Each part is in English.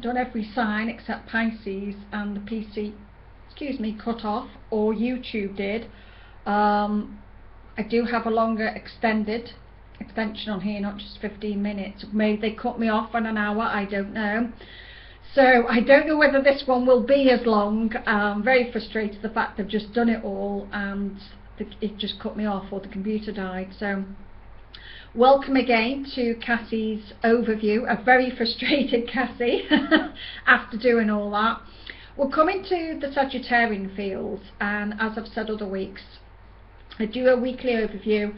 done every sign except Pisces and the PC, excuse me, cut off, or YouTube did. I do have a longer extension on here, not just 15 minutes. Maybe they cut me off on an hour, I don't know. So I don't know whether this one will be as long. I'm very frustrated the fact they've just done it all and it just cut me off, or the computer died. So welcome again to Cassie's overview, a very frustrated Cassie after doing all that. We're coming to the Sagittarian fields, and as I've said other weeks, I do a weekly overview.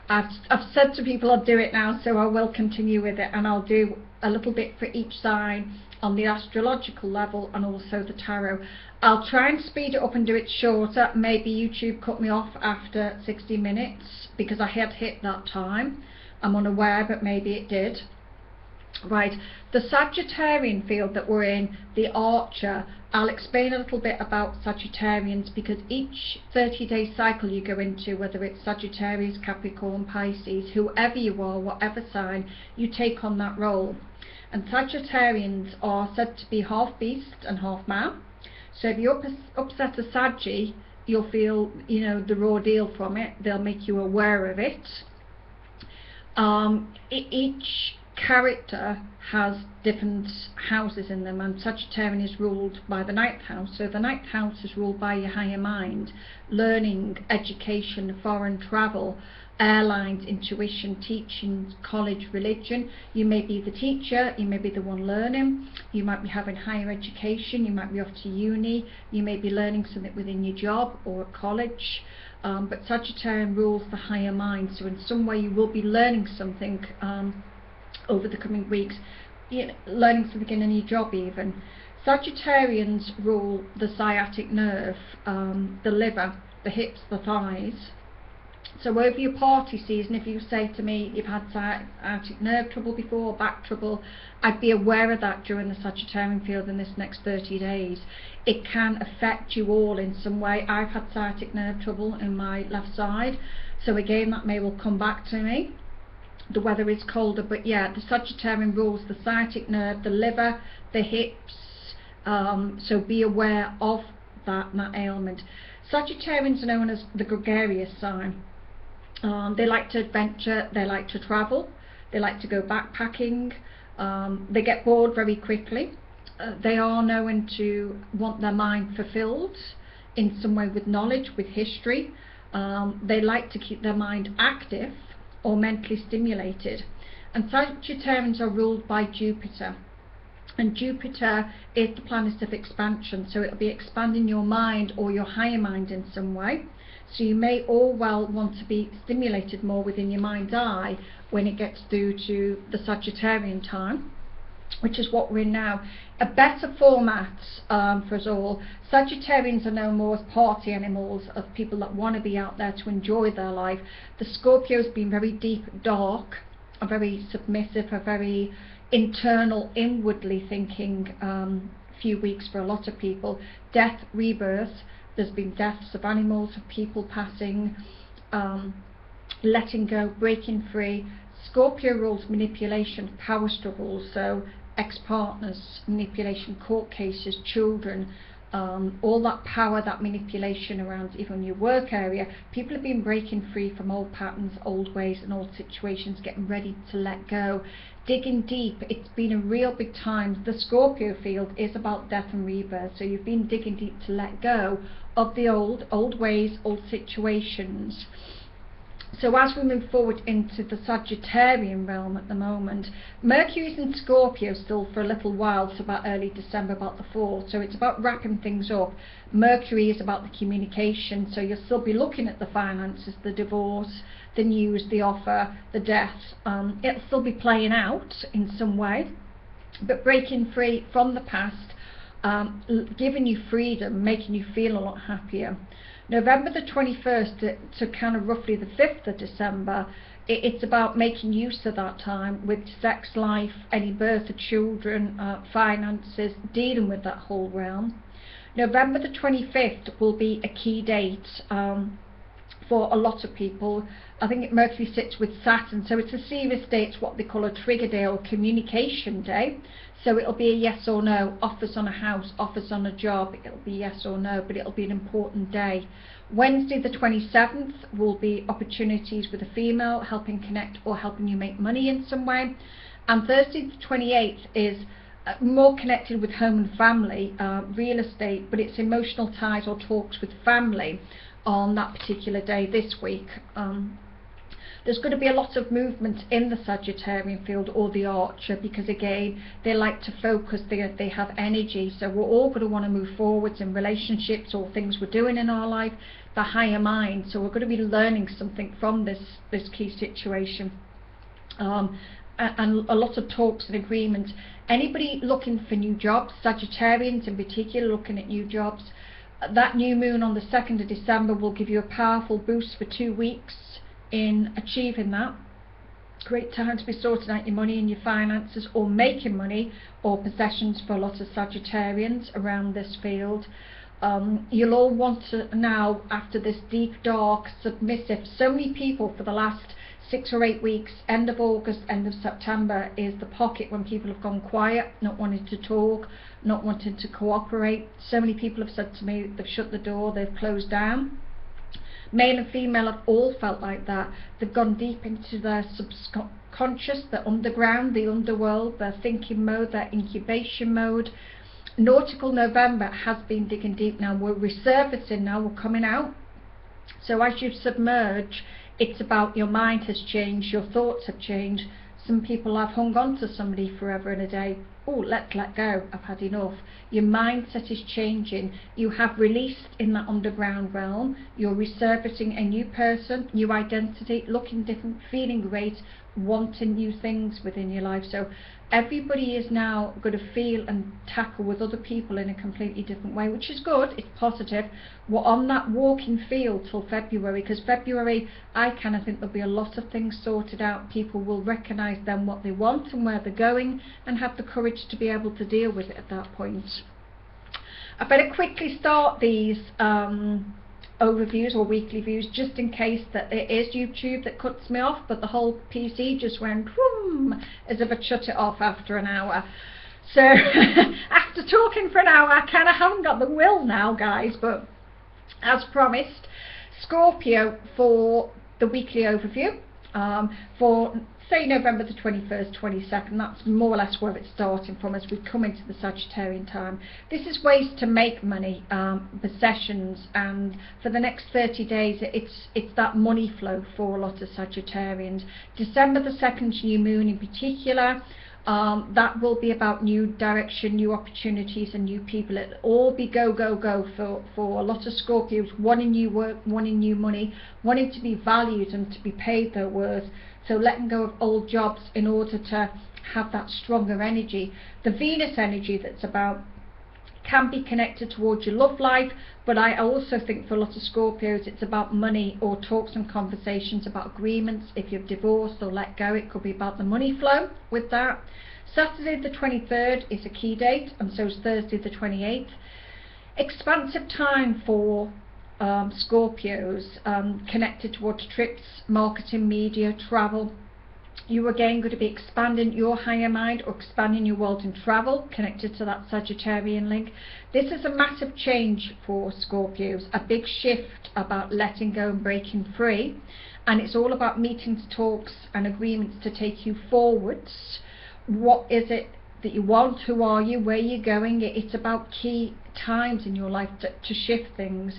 I've said to people I'll do it now, so I will continue with it, and I'll do a little bit for each sign on the astrological level and also the tarot. I'll try and speed it up and do it shorter. Maybe YouTube cut me off after 60 minutes because I had hit that time. I'm unaware, but maybe it did. Right, the Sagittarian field that we're in, the Archer, I'll explain a little bit about Sagittarians, because each 30-day cycle you go into, whether it's Sagittarius, Capricorn, Pisces, whoever you are, whatever sign, you take on that role. And Sagittarians are said to be half beast and half man. So if you upset a Saggy, you'll feel, you know, the raw deal from it. They'll make you aware of it. Each character has different houses in them, and Sagittarian is ruled by the 9th house. So the 9th house is ruled by your higher mind, learning, education, foreign travel, airlines, intuition, teaching, college, religion. You may be the teacher, you may be the one learning, you might be having higher education, you might be off to uni, you may be learning something within your job or at college. But Sagittarian rules the higher mind, so in some way you will be learning something over the coming weeks, you know, learning something in a new job even. Sagittarians rule the sciatic nerve, the liver, the hips, the thighs. So over your party season, if you say to me you've had sciatic nerve trouble before, back trouble, I'd be aware of that during the Sagittarian field in this next 30 days. It can affect you all in some way. I've had sciatic nerve trouble in my left side, so again that may will come back to me. The weather is colder, but yeah, the Sagittarian rules the sciatic nerve, the liver, the hips, so be aware of that ailment. Sagittarians are known as the gregarious sign. They like to adventure, they like to travel, they like to go backpacking, they get bored very quickly. They are known to want their mind fulfilled in some way with knowledge, with history. They like to keep their mind active or mentally stimulated. And Sagittarians are ruled by Jupiter, and Jupiter is the planet of expansion, so it'll be expanding your mind or your higher mind in some way. So you may all well want to be stimulated more within your mind's eye when it gets through to the Sagittarian time, which is what we're in now. A better format for us all. Sagittarians are known more as party animals, of people that want to be out there to enjoy their life. The Scorpio's been very deep, dark, a very submissive, a very internal, inwardly thinking few weeks for a lot of people. Death, rebirth. There's been deaths of animals, of people passing, letting go, breaking free. Scorpio rules manipulation, power struggles, so ex-partners, manipulation, court cases, children, all that power, that manipulation around even your work area. People have been breaking free from old patterns, old ways and old situations, getting ready to let go, digging deep. It's been a real big time. The Scorpio field is about death and rebirth, so you've been digging deep to let go of the old ways, old situations. So as we move forward into the Sagittarian realm at the moment, Mercury's in Scorpio still for a little while, so about early December, about the 4th, so it's about wrapping things up. Mercury is about the communication, so you'll still be looking at the finances, the divorce, the news, the offer, the death. It'll still be playing out in some way, but breaking free from the past, giving you freedom, making you feel a lot happier. November the 21st to kind of roughly the 5th of December, it's about making use of that time with sex life, any birth of children, finances, dealing with that whole realm. November the 25th will be a key date for a lot of people. I think Mercury sits with Saturn, so it's a serious day. It's what they call a trigger day or communication day. So it'll be a yes or no, offers on a house, offers on a job, it'll be yes or no, but it'll be an important day. Wednesday the 27th will be opportunities with a female, helping connect or helping you make money in some way. And Thursday the 28th is more connected with home and family, real estate, but it's emotional ties or talks with family on that particular day this week. There's going to be a lot of movement in the Sagittarian field or the Archer, because again they like to focus, they have energy, so we're all going to want to move forwards in relationships or things we're doing in our life, the higher mind. So we're going to be learning something from this key situation, and a lot of talks and agreements. Anybody looking for new jobs, Sagittarians in particular looking at new jobs, that new moon on the 2nd of December will give you a powerful boost for 2 weeks in achieving that. Great time to be sorting out your money and your finances, or making money or possessions for a lot of Sagittarians around this field. You'll all want to now, after this deep, dark, submissive, so many people for the last 6 or 8 weeks, end of August, end of September is the pocket when people have gone quiet, not wanting to talk, not wanting to cooperate. So many people have said to me they've shut the door, they've closed down. Male and female have all felt like that. They've gone deep into their subconscious, their underground, the underworld, their thinking mode, their incubation mode. Nautical November has been digging deep now. We're resurfacing now, we're coming out. So as you submerge, it's about your mind has changed, your thoughts have changed. Some people have hung on to somebody forever and a day. Oh, let's let go, I've had enough. Your mindset is changing. You have released in that underground realm. You're resurfacing a new person, new identity, looking different, feeling great, wanting new things within your life. So everybody is now going to feel and tackle with other people in a completely different way, which is good, it's positive. We're on that walking field till February, because February I kind of think there'll be a lot of things sorted out. People will recognise then what they want and where they're going, and have the courage to be able to deal with it at that point. I better quickly start these overviews or weekly views, just in case that it is YouTube that cuts me off, but the whole PC just went whoom, as if I shut it off after an hour. So after talking for an hour, I kind of haven't got the will now, guys, but as promised, Scorpio for the weekly overview for say November the 21st, 22nd, that's more or less where it's starting from as we come into the Sagittarian time. This is ways to make money, possessions, and for the next 30 days it's that money flow for a lot of Sagittarians. December the 2nd, new moon in particular, that will be about new direction, new opportunities and new people. It'll all be go, go, go for a lot of Scorpios, wanting new work, wanting new money, wanting to be valued and to be paid their worth. So letting go of old jobs in order to have that stronger energy. The Venus energy that's about can be connected towards your love life, but I also think for a lot of Scorpios it's about money or talks and conversations about agreements. If you've divorced or let go, it could be about the money flow with that. Saturday the 23rd is a key date, and so is Thursday the 28th. Expansive time for Scorpios, connected towards trips, marketing, media, travel. You again going to be expanding your higher mind or expanding your world in travel, connected to that Sagittarian link. This is a massive change for Scorpios, a big shift about letting go and breaking free, and it's all about meetings, talks and agreements to take you forwards. What is it that you want? Who are you? Where are you going? It's about key times in your life to shift things.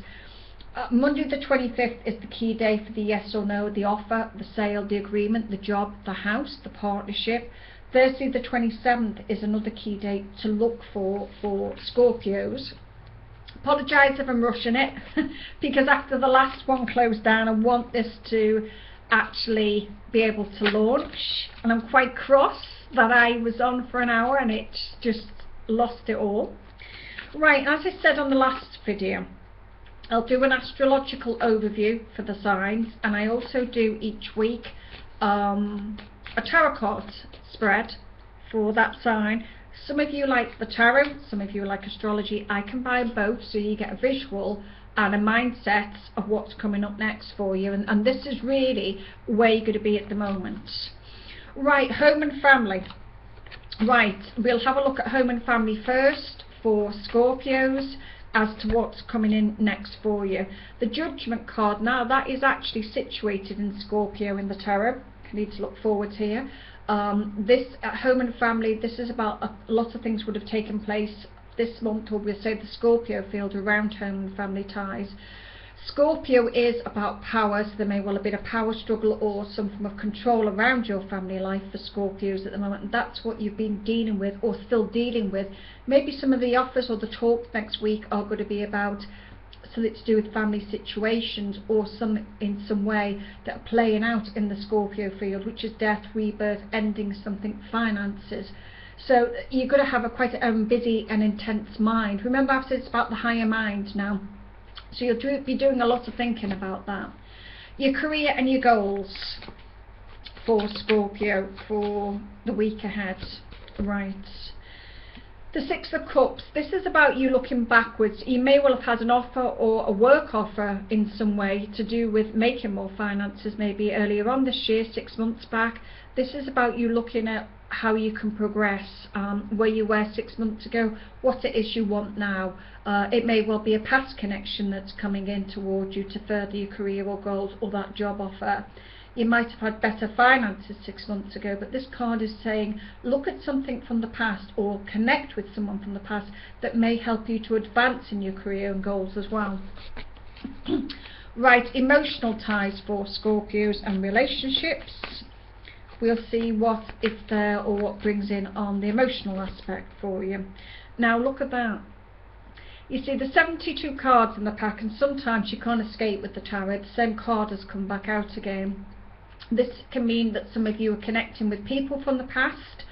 Monday the 25th is the key day for the yes or no, the offer, the sale, the agreement, the job, the house, the partnership. Thursday the 27th is another key date to look for Scorpios. Apologise if I'm rushing it because after the last one closed down I want this to actually be able to launch, and I'm quite cross that I was on for an hour and it just lost it all. Right, as I said on the last video, I'll do an astrological overview for the signs, and I also do each week a tarot card spread for that sign. Some of you like the tarot, some of you like astrology. I combine both so you get a visual and a mindset of what's coming up next for you, and this is really where you're going to be at the moment. Right, home and family. Right, we'll have a look at home and family first for Scorpios as to what's coming in next for you. The Judgment card, now that is actually situated in Scorpio in the tarot. I need to look forward here. This at home and family, this is about a lot of things would have taken place this month, or we'll say the Scorpio field, around home and family ties. Scorpio is about power, so there may well have been a power struggle or some form of control around your family life for Scorpios at the moment, and that's what you've been dealing with or still dealing with. Maybe some of the offers or the talks next week are going to be about something to do with family situations, or some in some way that are playing out in the Scorpio field, which is death, rebirth, ending something, finances. So you're going to have a quite busy and intense mind. Remember, I've said it's about the higher mind now. So you'll be doing a lot of thinking about that. Your career and your goals for Scorpio for the week ahead. Right. The Six of Cups. This is about you looking backwards. You may well have had an offer or a work offer in some way to do with making more finances maybe earlier on this year, 6 months back. This is about you looking at how you can progress, where you were 6 months ago, what it is you want now. It may well be a past connection that's coming in towards you to further your career or goals, or that job offer. You might have had better finances 6 months ago, but this card is saying look at something from the past, or connect with someone from the past that may help you to advance in your career and goals as well. Right, emotional ties for Scorpios and relationships. We'll see what is there or what brings in on the emotional aspect for you. Now look at that. You see the 72 cards in the pack, and sometimes you can't escape with the tarot. The same card has come back out again. This can mean that some of you are connecting with people from the past.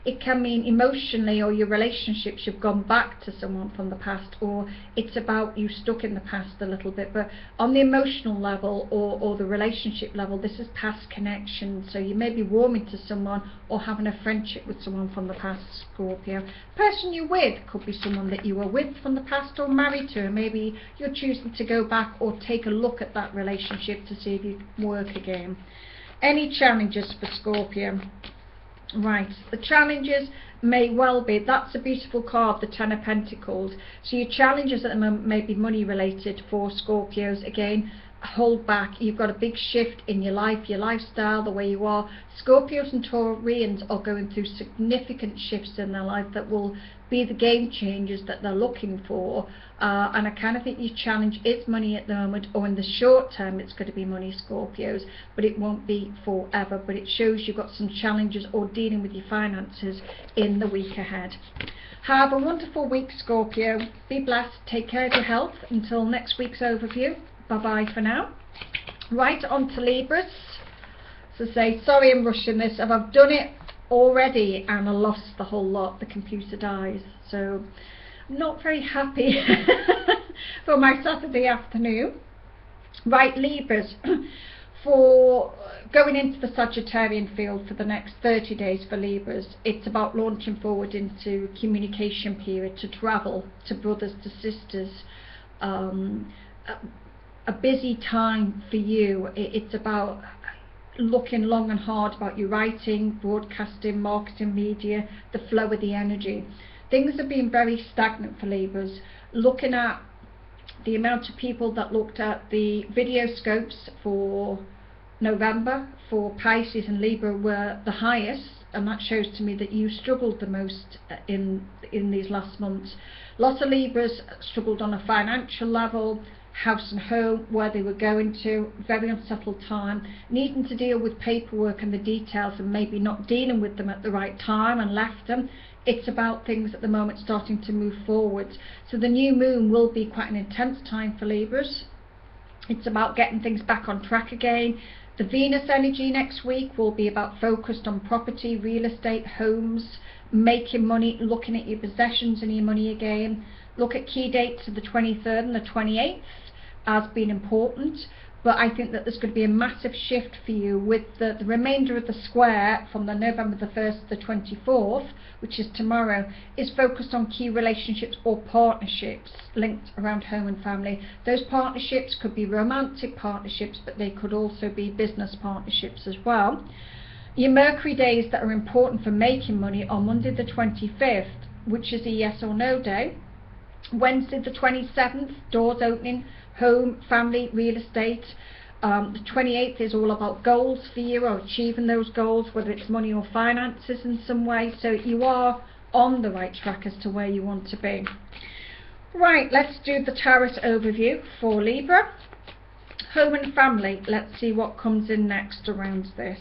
It can mean emotionally, or your relationships, you've gone back to someone from the past, or it's about you stuck in the past a little bit. But on the emotional level or the relationship level, this is past connection. So you may be warming to someone or having a friendship with someone from the past, Scorpio. The person you're with could be someone that you were with from the past or married to, and maybe you're choosing to go back or take a look at that relationship to see if you can work again. Any challenges for Scorpio? Right, the challenges may well be, that's a beautiful card, the Ten of Pentacles. So your challenges at the moment may be money related for Scorpios. Again, hold back. You've got a big shift in your life, your lifestyle, the way you are. Scorpios and Taurians are going through significant shifts in their life that will be the game changers that they're looking for, and I kind of think your challenge is money at the moment, or in the short term it's going to be money, Scorpios, but it won't be forever. But it shows you've got some challenges or dealing with your finances in the week ahead. Have a wonderful week, Scorpio. Be blessed. Take care of your health until next week's overview. Bye bye for now. Right, on to Libras. So say, sorry I'm rushing this, I've done it already and I lost the whole lot. The computer dies, so I'm not very happy for my Saturday afternoon. Right, Libras, for going into the Sagittarian field for the next 30 days for Libras, it's about launching forward into communication period, to travel, to brothers, to sisters, a busy time for you. It's about looking long and hard about your writing, broadcasting, marketing, media, the flow of the energy. Things have been very stagnant for Libras. Looking at the amount of people that looked at the video scopes for November for Pisces and Libra were the highest, and that shows to me that you struggled the most in these last months. Lots of Libras struggled on a financial level, house and home, where they were going to, very unsettled time, needing to deal with paperwork and the details, and maybe not dealing with them at the right time and left them. It's about things at the moment starting to move forward. So the new moon will be quite an intense time for Libras. It's about getting things back on track again. The Venus energy next week will be about focused on property, real estate, homes, making money, looking at your possessions and your money again. Look at key dates of the 23rd and the 28th as being important, but I think that there's going to be a massive shift for you with the remainder of the square from the November the 1st to the 24th, which is tomorrow, is focused on key relationships or partnerships linked around home and family. Those partnerships could be romantic partnerships, but they could also be business partnerships as well. Your Mercury days that are important for making money are Monday the 25th, which is a yes or no day. Wednesday the 27th, doors opening, home, family, real estate. The 28th is all about goals for you, or achieving those goals, whether it's money or finances in some way. So you are on the right track as to where you want to be. Right, let's do the tarot overview for Libra. Home and family, let's see what comes in next around this.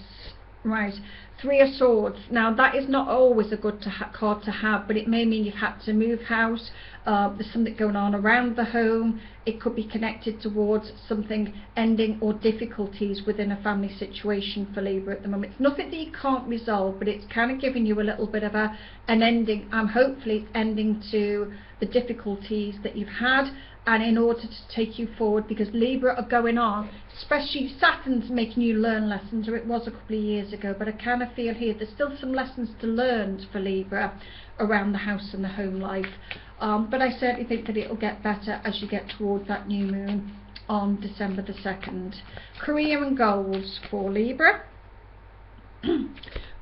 Right, Three of Swords. Now that is not always a good card to have, but it may mean you've had to move house. There's something going on around the home. It could be connected towards something ending or difficulties within a family situation for Libra at the moment. It's nothing that you can't resolve, but it's kind of giving you a little bit of an ending. Hopefully it's ending to the difficulties that you've had, and in order to take you forward, because Libra are going on, especially Saturn's making you learn lessons, or it was a couple of years ago, but I kind of feel here there's still some lessons to learn for Libra around the house and the home life. But I certainly think that it'll get better as you get toward that new moon on December the 2nd. Career and goals for Libra.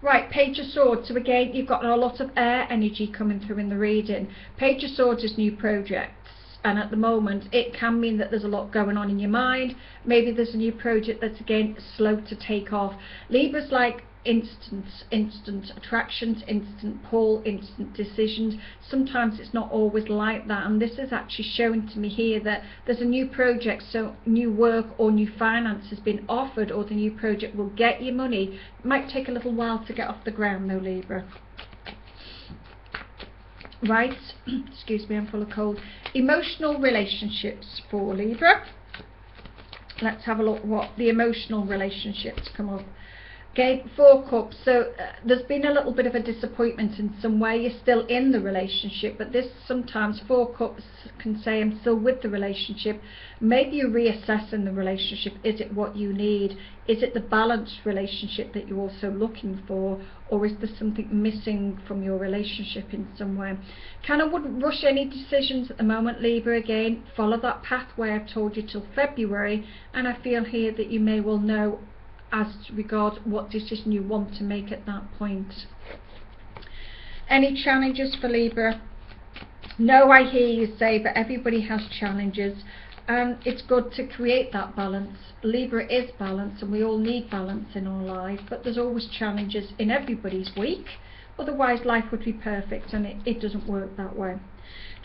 Right, Page of Swords. So again, you've got a lot of air energy coming through in the reading. Page of Swords is new projects. And at the moment, it can mean that there's a lot going on in your mind. Maybe there's a new project that's, again, slow to take off. Libra's like instant attractions, instant pull, instant decisions. Sometimes it's not always like that. And this is actually showing to me here that there's a new project, so new work or new finance has been offered, or the new project will get you money. It might take a little while to get off the ground though, Libra. Right, excuse me, I'm full of cold. Emotional relationships for Libra. Let's have a look what the emotional relationships come up. Okay, Four Cups. So there's been a little bit of a disappointment in some way. You're still in the relationship, but this sometimes Four Cups can say I'm still with the relationship. Maybe you're reassessing the relationship. Is it what you need? Is it the balanced relationship that you're also looking for, or is there something missing from your relationship in some way? Kind of wouldn't rush any decisions at the moment, Libra. Again, follow that pathway I've told you till February, and I feel here that you may well know as regards what decision you want to make at that point. Any challenges for Libra? No, I hear you say, but everybody has challenges, and it's good to create that balance. Libra is balance, and we all need balance in our life, but there's always challenges in everybody's week. Otherwise life would be perfect, and it doesn't work that way.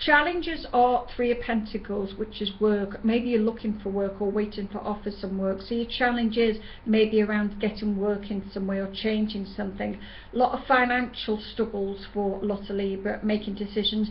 Challenges are Three of Pentacles, which is work. Maybe you're looking for work or waiting for offers from work. So your challenges may be around getting work in some way or changing something. A lot of financial struggles for a lot of Libra, making decisions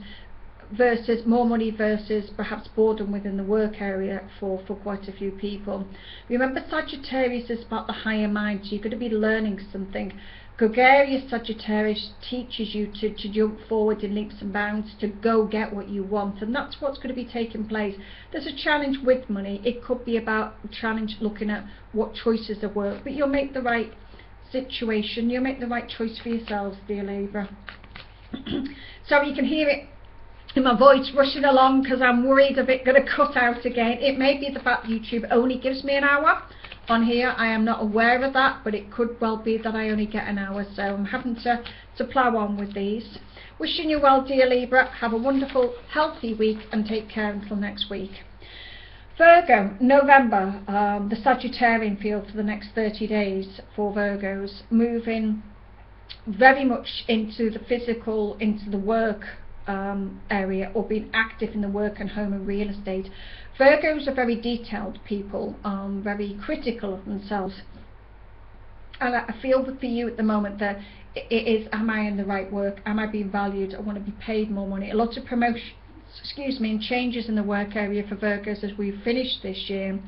versus more money versus perhaps boredom within the work area for quite a few people. Remember, Sagittarius is about the higher mind, so you're going to be learning something. Gregarious Sagittarius teaches you to jump forward in leaps and bounds, to go get what you want, and that's what's going to be taking place. There's a challenge with money. It could be about a challenge looking at what choices are work, but you'll make the right situation, you'll make the right choice for yourselves, dear Libra. So you can hear it in my voice rushing along because I'm worried of it going to cut out again. It may be the fact YouTube only gives me an hour on here. I am not aware of that, but it could well be that I only get an hour, so I'm having to plough on with these. Wishing you well, dear Libra. Have a wonderful, healthy week, and take care until next week. Virgo, November, the Sagittarian field for the next 30 days for Virgos, moving very much into the physical, into the work area, or being active in the work and home and real estate. Virgos are very detailed people, very critical of themselves, and I feel that for you at the moment that it is, am I in the right work, am I being valued, I want to be paid more money. A lot of promotions, and changes in the work area for Virgos as we finish this year.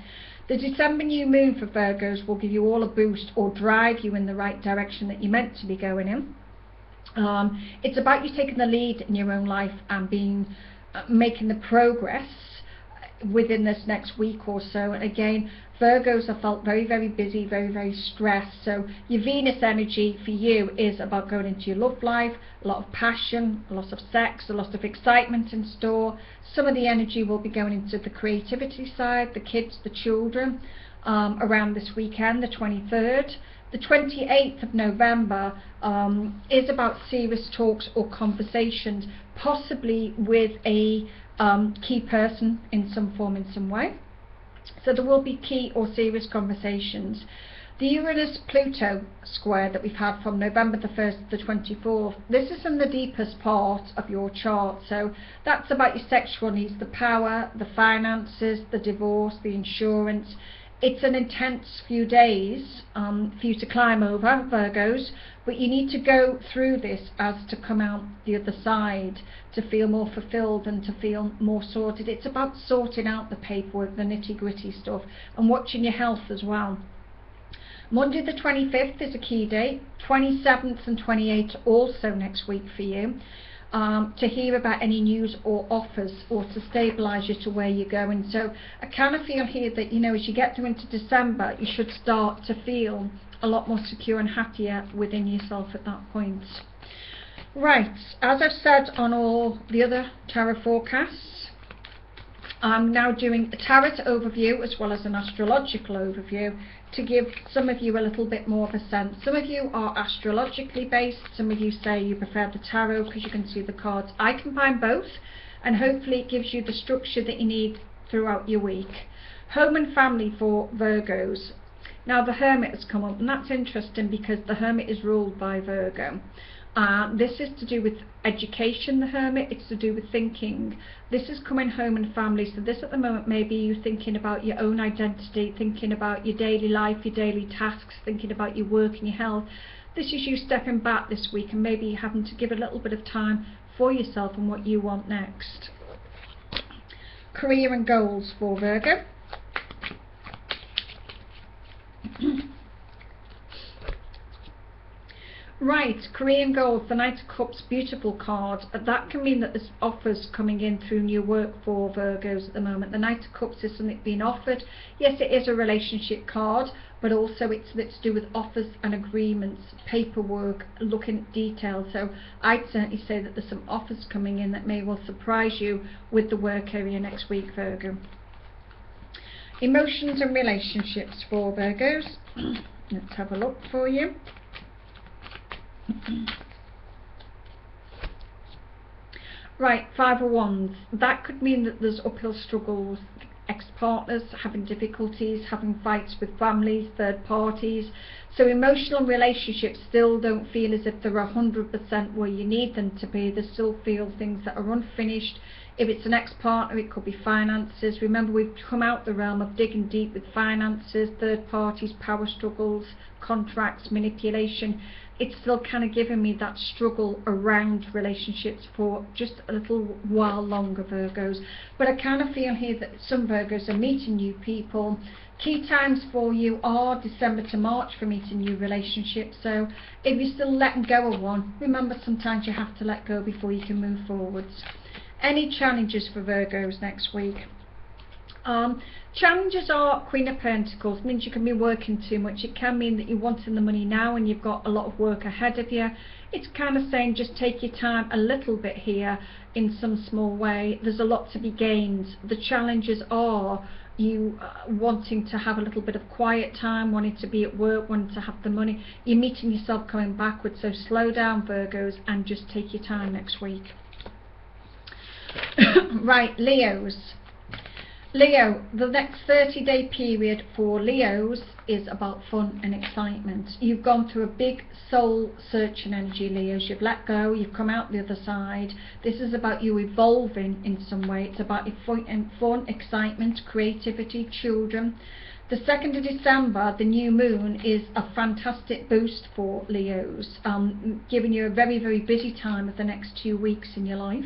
The December new moon for Virgos will give you all a boost or drive you in the right direction that you're meant to be going in. It's about you taking the lead in your own life and making the progress. within this next week or so. And again, Virgos have felt very, very busy, very, very stressed. So your Venus energy for you is about going into your love life, a lot of passion, a lot of sex, a lot of excitement in store. Some of the energy will be going into the creativity side, the kids, the children, around this weekend, the 23rd. The 28th of November is about serious talks or conversations, possibly with a key person in some form, in some way. So there will be key or serious conversations. The Uranus-Pluto square that we've had from November the 1st to the 24th, this is in the deepest part of your chart. So that's about your sexual needs, the power, the finances, the divorce, the insurance. It's an intense few days for you to climb over, Virgos, but you need to go through this as to come out the other side, to feel more fulfilled and to feel more sorted. It's about sorting out the paperwork, the nitty-gritty stuff, and watching your health as well. Monday the 25th is a key date, 27th and 28th also next week for you. To hear about any news or offers, or to stabilise you to where you're going. So I kind of feel here that, you know, as you get through into December, you should start to feel a lot more secure and happier within yourself at that point. Right, as I've said on all the other tarot forecasts, I'm now doing a tarot overview as well as an astrological overview to give some of you a little bit more of a sense. Some of you are astrologically based, some of you say you prefer the tarot because you can see the cards. I combine both, and hopefully it gives you the structure that you need throughout your week. Home and family for Virgos. Now the Hermit has come up, and that's interesting because the Hermit is ruled by Virgo. This is to do with education, the Hermit. It's to do with thinking. This is coming home and family. So this at the moment may be you thinking about your own identity, thinking about your daily life, your daily tasks, thinking about your work and your health. This is you stepping back this week and maybe having to give a little bit of time for yourself and what you want next. Career and goals for Virgo. Right, career goals, the Knight of Cups, beautiful card. That can mean that there's offers coming in through new work for Virgos at the moment. The Knight of Cups is something being offered. Yes, it is a relationship card, but also it's to do with offers and agreements, paperwork, looking at details. So I'd certainly say that there's some offers coming in that may well surprise you with the work area next week, Virgo. Emotions and relationships for Virgos. Let's have a look for you. Right, Five of Wands. That could mean that there's uphill struggles, ex-partners having difficulties, having fights with families, third parties. So emotional relationships still don't feel as if they're 100% where you need them to be. They still feel things that are unfinished. If it's an ex-partner, it could be finances. Remember, we've come out the realm of digging deep with finances, third parties, power struggles, contracts, manipulation. It's still kind of giving me that struggle around relationships for just a little while longer, Virgos. But I kind of feel here that some Virgos are meeting new people. Key times for you are December to March for meeting new relationships. So if you're still letting go of one, remember sometimes you have to let go before you can move forwards. Any challenges for Virgos next week? Challenges are Queen of Pentacles, means you can be working too much. It can mean that you're wanting the money now and you've got a lot of work ahead of you. It's kind of saying just take your time a little bit here in some small way. There's a lot to be gained. The challenges are you wanting to have a little bit of quiet time, wanting to be at work, wanting to have the money. You're meeting yourself coming backwards, so slow down, Virgos, and just take your time next week. Right, Leos. Leo, the next 30-day period for Leos is about fun and excitement. You've gone through a big soul searching energy, Leos. You've let go, you've come out the other side. This is about you evolving in some way. It's about fun, excitement, creativity, children. The 2nd of December, the new moon, is a fantastic boost for Leos, giving you a very, very busy time of the next 2 weeks in your life.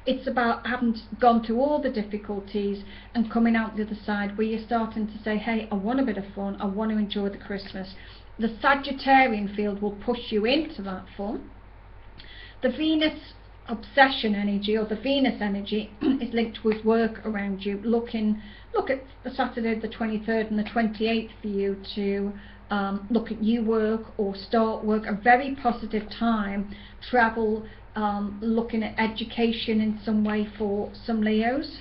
It's about having gone through all the difficulties and coming out the other side where you're starting to say, hey, I want a bit of fun, I want to enjoy the Christmas. The Sagittarian field will push you into that fun. The Venus obsession energy, or the Venus energy, is linked with work around you. Look at the Saturday the 23rd and the 28th for you to look at new work or start work. A very positive time. Travel, looking at education in some way for some Leos.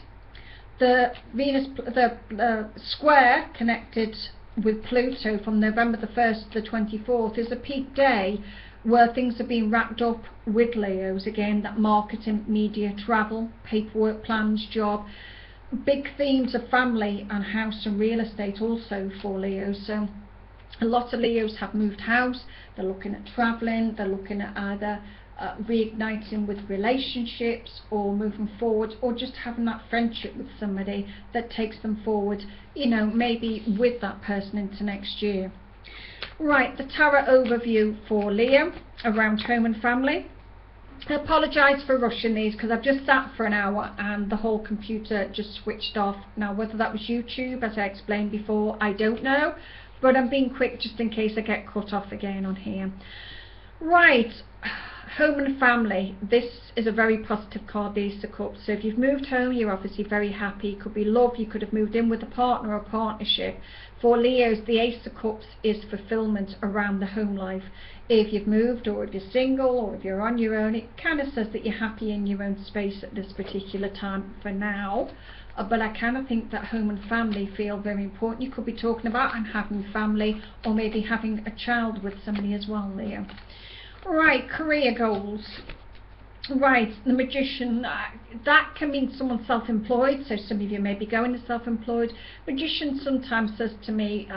The Venus, the square connected with Pluto from November the 1st to the 24th is a peak day where things are being wrapped up with Leos. Again, that marketing, media, travel, paperwork, plans, job. Big themes of family and house and real estate also for Leos. So a lot of Leos have moved house. They're looking at traveling. They're looking at either reigniting with relationships, or moving forward, or just having that friendship with somebody that takes them forward, you know, maybe with that person into next year. Right, the tarot overview for Leo around home and family. I apologise for rushing these because I've just sat for an hour and the whole computer just switched off. Now, whether that was YouTube, as I explained before, I don't know, but I'm being quick just in case I get cut off again on here. Right, home and family. This is a very positive card, the Ace of Cups. So if you've moved home, you're obviously very happy. It could be love, you could have moved in with a partner or partnership. For Leos, the Ace of Cups is fulfillment around the home life. If you've moved, or if you're single, or if you're on your own, it kind of says that you're happy in your own space at this particular time for now. But I kind of think that home and family feel very important. You could be talking about and having family, or maybe having a child with somebody as well, Leo. Right, career goals. Right, the Magician, that can mean someone self-employed, so some of you may be going to self-employed. Magician sometimes says to me,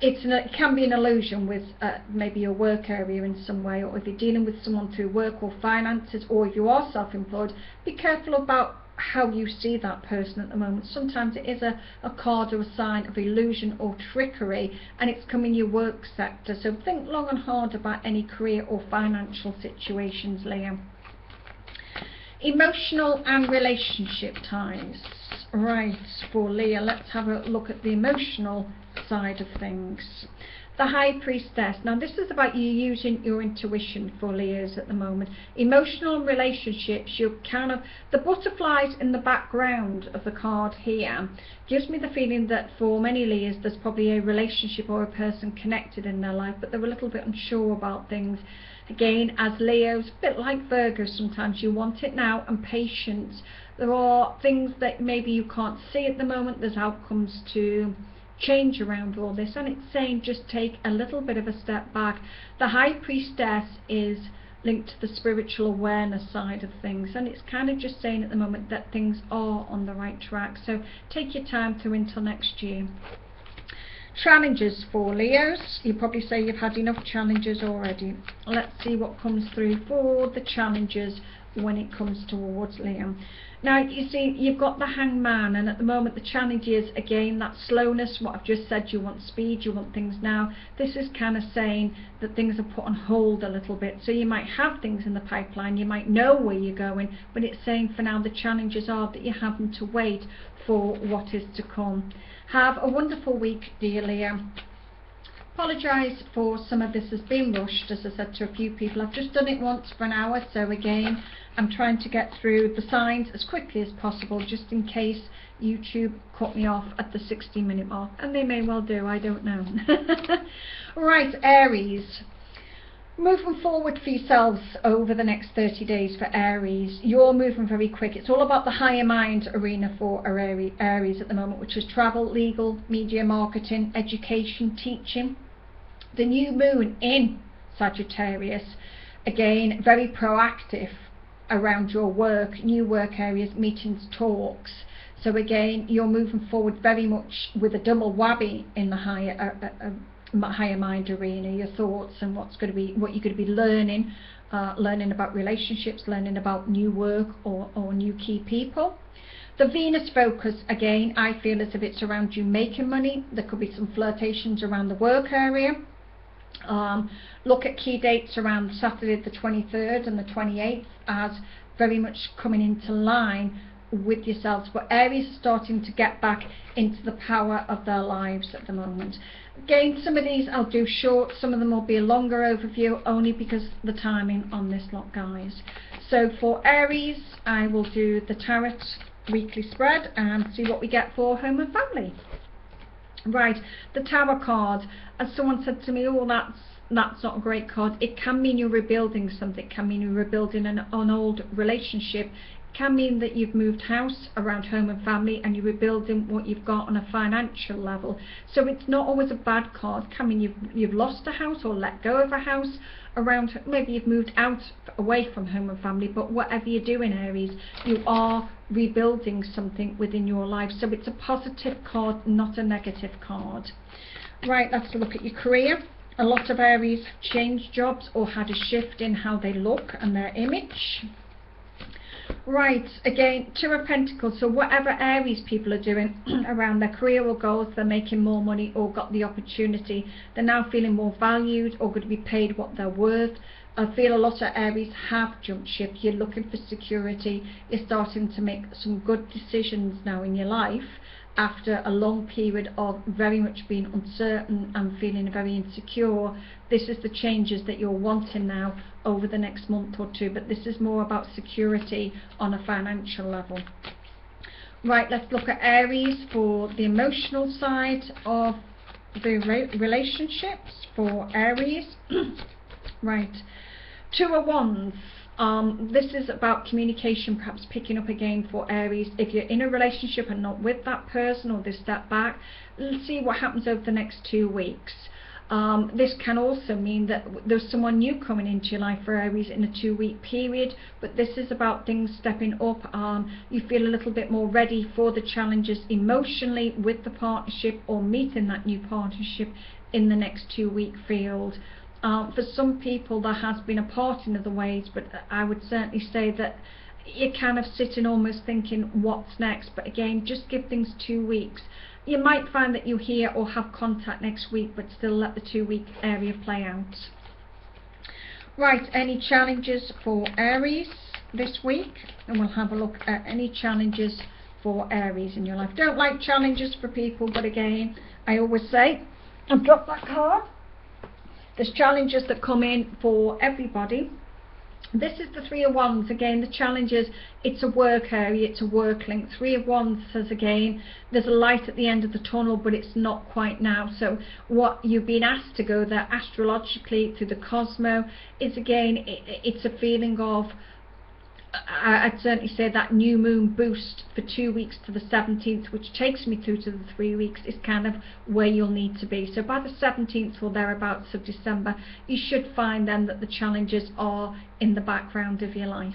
it can be an illusion with maybe your work area in some way, or if you're dealing with someone through work or finances, or if you are self-employed, be careful about how you see that person at the moment. Sometimes it is a card or a sign of illusion or trickery, and it's come in your work sector. So think long and hard about any career or financial situations, Leo. Emotional and relationship ties. Right, for Leo, let's have a look at the emotional side of things. The High Priestess. Now this is about you using your intuition for Leos at the moment. Emotional and relationships, you're kind of, the butterflies in the background of the card here gives me the feeling that for many Leos there's probably a relationship or a person connected in their life, but they're a little bit unsure about things. Again, as Leos, a bit like Virgo sometimes, you want it now, and patience. There are things that maybe you can't see at the moment. There's outcomes to change around all this, and it's saying just take a little bit of a step back. The High Priestess is linked to the spiritual awareness side of things, and it's kind of just saying at the moment that things are on the right track, so take your time through until next year. Challenges for Leos. You probably say you've had enough challenges already. Let's see what comes through for the challenges when it comes towards Leo. Now you see you've got the Hangman, and at the moment the challenge is again that slowness, what I've just said. You want speed, you want things now. This is kind of saying that things are put on hold a little bit, so you might have things in the pipeline, you might know where you're going, but it's saying for now the challenges are that you're having to wait for what is to come. Have a wonderful week, dear Leo. Apologise for some of this has been rushed, as I said to a few people. I've just done it once for an hour, so again I'm trying to get through the signs as quickly as possible, just in case YouTube cut me off at the 60-minute mark, and they may well do, I don't know. Right, Aries. Moving forward for yourselves over the next 30 days for Aries, you're moving very quick. It's all about the higher mind arena for Aries at the moment, which is travel, legal, media, marketing, education, teaching. The new moon in Sagittarius, again, very proactive around your work, new work areas, meetings, talks. So again, you're moving forward very much with a double whammy in the higher mind arena, your thoughts and what you're going to be learning, learning about relationships, learning about new work or new key people. The Venus focus, again, I feel as if it's around you making money. There could be some flirtations around the work area. Look at key dates around Saturday the 23rd and the 28th as very much coming into line with yourselves, but Aries are starting to get back into the power of their lives at the moment. Again, some of these I'll do short, some of them will be a longer overview, only because the timing on this lot, guys. So for Aries, I will do the Tarot weekly spread and see what we get for home and family. Right, the Tower card, as someone said to me, oh, that's not a great card. It can mean you're rebuilding something, it can mean you're rebuilding an old relationship, it can mean that you've moved house around home and family and you're rebuilding what you've got on a financial level. So it's not always a bad card. It can mean you've lost a house or let go of a house around, maybe you've moved out away from home and family, but whatever you're doing, Aries, you are rebuilding something within your life. So it's a positive card, not a negative card. Right, let's look at your career. A lot of Aries have changed jobs or had a shift in how they look and their image. Right, again, Two of Pentacles. So whatever Aries people are doing around their career or goals, they're making more money or got the opportunity. They're now feeling more valued or going to be paid what they're worth. I feel a lot of Aries have jumped ship. You're looking for security. You're starting to make some good decisions now in your life after a long period of very much being uncertain and feeling very insecure. This is the changes that you're wanting now over the next month or two, but this is more about security on a financial level. Right, let's look at Aries for the emotional side of the relationships for Aries. Right, Two of Wands. This is about communication, perhaps picking up again for Aries. If you're in a relationship and not with that person, or they step back, let's see what happens over the next 2 weeks. This can also mean that there's someone new coming into your life for Aries in a 2-week period, but this is about things stepping up. You feel a little bit more ready for the challenges emotionally with the partnership or meeting that new partnership in the next 2-week field. For some people there has been a parting of the ways, but I would certainly say that you're kind of sitting almost thinking what's next. But again, just give things 2 weeks. You might find that you hear or have contact next week, but still let the 2-week area play out. Right, any challenges for Aries this week? And we'll have a look at any challenges for Aries in your life. Don't like challenges for people, but again, I always say, I've dropped that card. There's challenges that come in for everybody. This is the Three of Wands. Again, the challenges, it's a work area, it's a work link. Three of Wands says again, there's a light at the end of the tunnel, but it's not quite now. So what you've been asked to go there astrologically through the Cosmo is, again, it's a feeling of, I'd certainly say that new moon boost for 2 weeks to the 17th, which takes me through to the 3 weeks, is kind of where you'll need to be. So by the 17th or thereabouts of December, you should find then that the challenges are in the background of your life.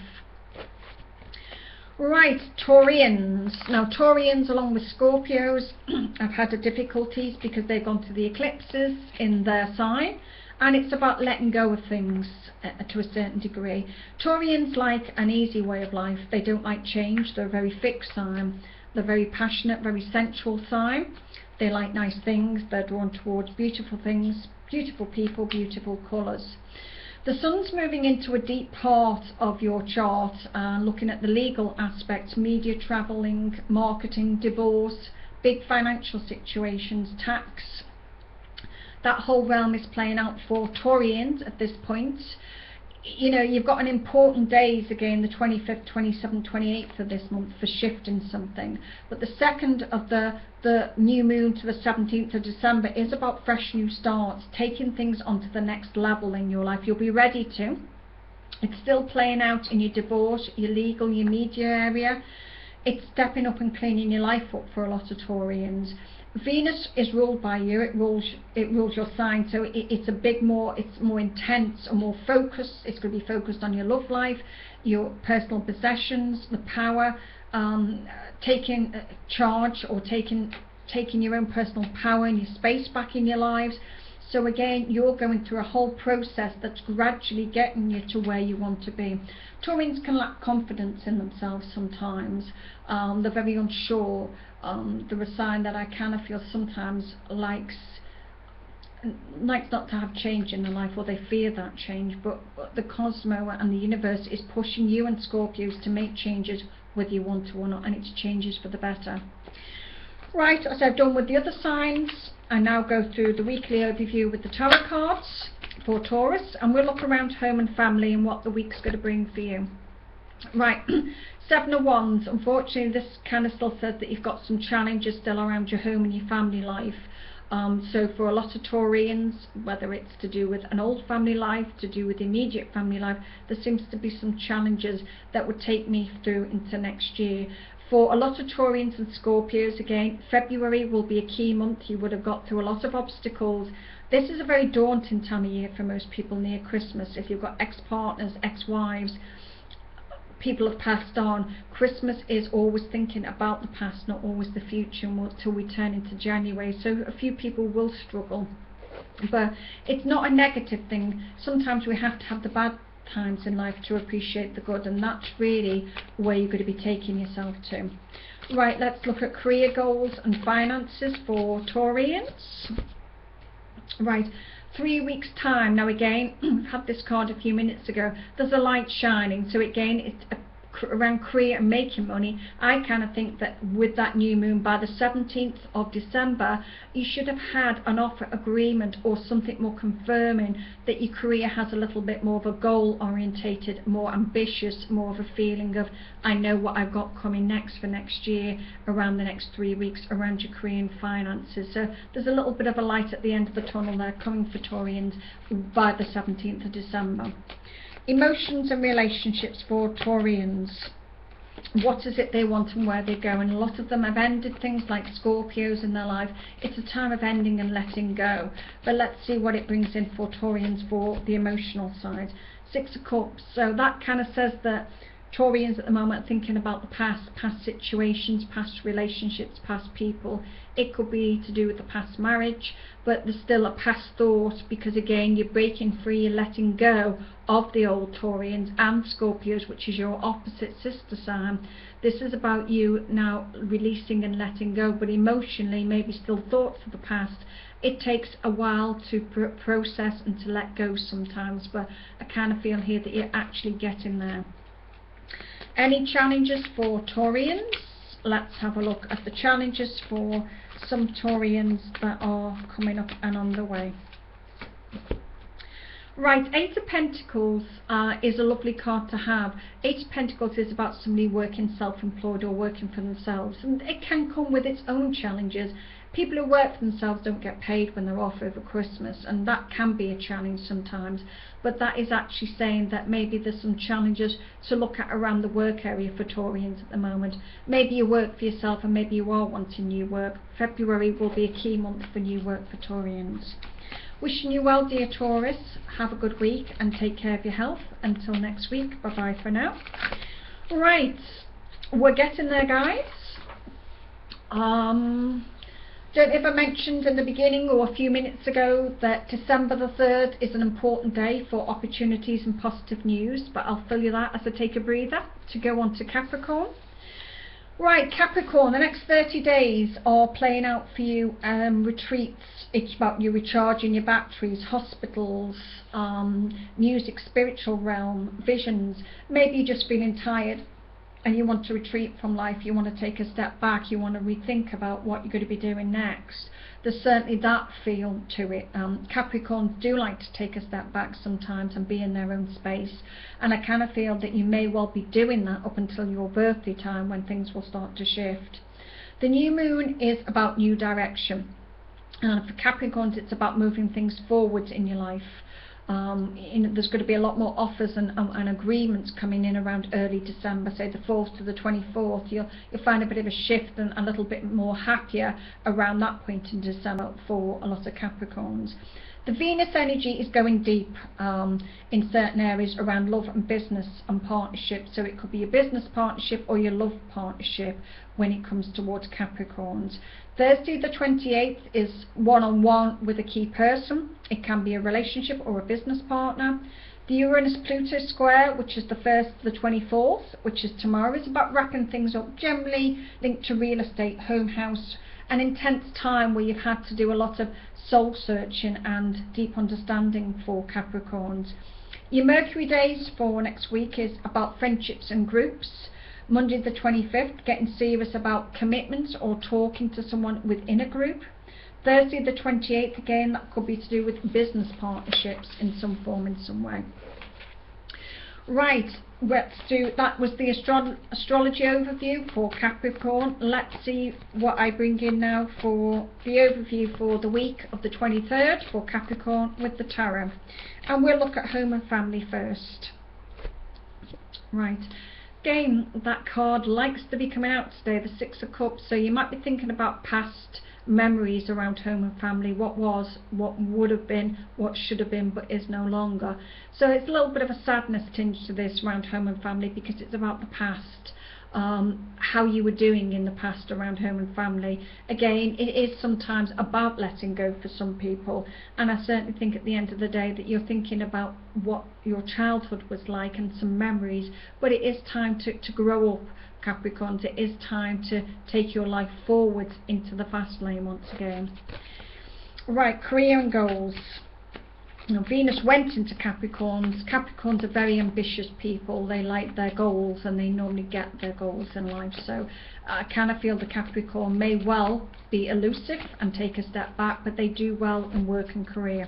Right, Taurians. Now Taurians, along with Scorpios, have had the difficulties because they've gone through the eclipses in their sign. And it's about letting go of things to a certain degree. Taurians like an easy way of life. They don't like change. They're a very fixed sign. They're very passionate, very sensual sign. They like nice things. They're drawn towards beautiful things, beautiful people, beautiful colours. The sun's moving into a deep part of your chart, looking at the legal aspects, media, travelling, marketing, divorce, big financial situations, tax. That whole realm is playing out for Taurians at this point. You know, you've got an important days again, the 25th, 27th, 28th of this month for shifting something. But the second of the new moon to the 17th of December is about fresh new starts, taking things onto the next level in your life. You'll be ready to. It's still playing out in your divorce, your legal, your media area. It's stepping up and cleaning your life up for a lot of Taurians. Venus is ruled by you. It rules your sign, so it's more intense and more focused. It's going to be focused on your love life, your personal possessions, the power, taking charge or taking your own personal power and your space back in your lives. So again, you're going through a whole process that's gradually getting you to where you want to be. Taurians can lack confidence in themselves sometimes. They're very unsure. They're a sign that I kind of feel sometimes likes not to have change in their life, or they fear that change, but the Cosmo and the universe is pushing you and Scorpios to make changes whether you want to or not, and it's changes for the better. Right, as I've done with the other signs, I now go through the weekly overview with the tarot cards for Taurus, and we'll look around home and family and what the week's going to bring for you. Right, Seven of Wands. Unfortunately, this kind of still says that you've got some challenges still around your home and your family life. So for a lot of Taurians, whether it's to do with an old family life, to do with immediate family life, there seems to be some challenges that would take me through into next year. For a lot of Taurians and Scorpios, again, February will be a key month. You would have got through a lot of obstacles. This is a very daunting time of year for most people near Christmas. If you've got ex-partners, ex-wives, people have passed on, Christmas is always thinking about the past, not always the future, until we turn into January. So a few people will struggle, but it's not a negative thing. Sometimes we have to have the bad times in life to appreciate the good, and that's really where you're going to be taking yourself to. Right, let's look at career goals and finances for Taurians. Right, 3 weeks time. Now again, we've had this card a few minutes ago. There's a light shining, so again it's around career and making money. I kind of think that with that new moon, by the 17th of December, you should have had an offer agreement or something more confirming that your career has a little bit more of a goal orientated, more ambitious, more of a feeling of, I know what I've got coming next for next year, around the next 3 weeks, around your career and finances. So there's a little bit of a light at the end of the tunnel there coming for Taurians by the 17th of December. Emotions and relationships for Taurians. What is it they want and where they're going? A lot of them have ended things like Scorpios in their life. It's a time of ending and letting go. But let's see what it brings in for Taurians for the emotional side. Six of Cups. So that kind of says that Taurians at the moment are thinking about the past situations, past relationships, past people. It could be to do with the past marriage, but there's still a past thought, because again you're breaking free, you're letting go of the old Taurians and Scorpios, which is your opposite sister sign. This is about you now releasing and letting go, but emotionally maybe still thoughts of the past. It takes a while to process and to let go sometimes, but I kind of feel here that you're actually getting there. Any challenges for Taurians? Let's have a look at the challenges for some Taurians that are coming up and on the way. Right, Eight of Pentacles is a lovely card to have. Eight of Pentacles is about somebody working self-employed or working for themselves, and it can come with its own challenges. People who work for themselves don't get paid when they're off over Christmas, and that can be a challenge sometimes. But that is actually saying that maybe there's some challenges to look at around the work area for Taurians at the moment. Maybe you work for yourself and maybe you are wanting new work. February will be a key month for new work for Taurians. Wishing you well, dear Taurus. Have a good week and take care of your health. Until next week, bye bye for now. Right, we're getting there, guys. Don't know if I mentioned in the beginning or a few minutes ago that December the 3rd is an important day for opportunities and positive news, but I'll fill you that as I take a breather to go on to Capricorn. Right, Capricorn, the next 30 days are playing out for you retreats. It's about you recharging your batteries, hospitals, music, spiritual realm, visions. Maybe you're just feeling tired and you want to retreat from life, you want to take a step back, you want to rethink about what you're going to be doing next. There's certainly that feel to it. Capricorns do like to take a step back sometimes and be in their own space, and I kind of feel that you may well be doing that up until your birthday time, when things will start to shift. The new moon is about new direction, and for Capricorns it's about moving things forwards in your life. There's going to be a lot more offers and agreements coming in around early December, say the 4th to the 24th. You'll find a bit of a shift and a little bit more happier around that point in December for a lot of Capricorns. The Venus energy is going deep in certain areas around love and business and partnership. So it could be a business partnership or your love partnership when it comes towards Capricorns. Thursday the 28th is one-on-one with a key person. It can be a relationship or a business partner. The Uranus-Pluto square, which is the 1st to the 24th, which is tomorrow, is about wrapping things up, generally linked to real estate, home, house, an intense time where you've had to do a lot of soul searching and deep understanding for Capricorns. Your Mercury days for next week is about friendships and groups, Monday the 25th, getting serious about commitments or talking to someone within a group. Thursday the 28th, again, that could be to do with business partnerships in some form, in some way. Right, that was the astrology overview for Capricorn. Let's see what I bring in now for the overview for the week of the 23rd for Capricorn with the tarot. And we'll look at home and family first. Right, again, that card likes to be coming out today, the Six of Cups, so you might be thinking about past memories around home and family, what was, what would have been, what should have been but is no longer. So it's a little bit of a sadness tinge to this around home and family, because it's about the past, how you were doing in the past around home and family. Again, it is sometimes about letting go for some people, and I certainly think at the end of the day that you're thinking about what your childhood was like and some memories, but it is time to grow up, Capricorns. It is time to take your life forward into the fast lane once again. Right, career and goals. Now, Venus went into Capricorns. Capricorns are very ambitious people. They like their goals and they normally get their goals in life. So I kind of feel the Capricorn may well be elusive and take a step back, but they do well in work and career.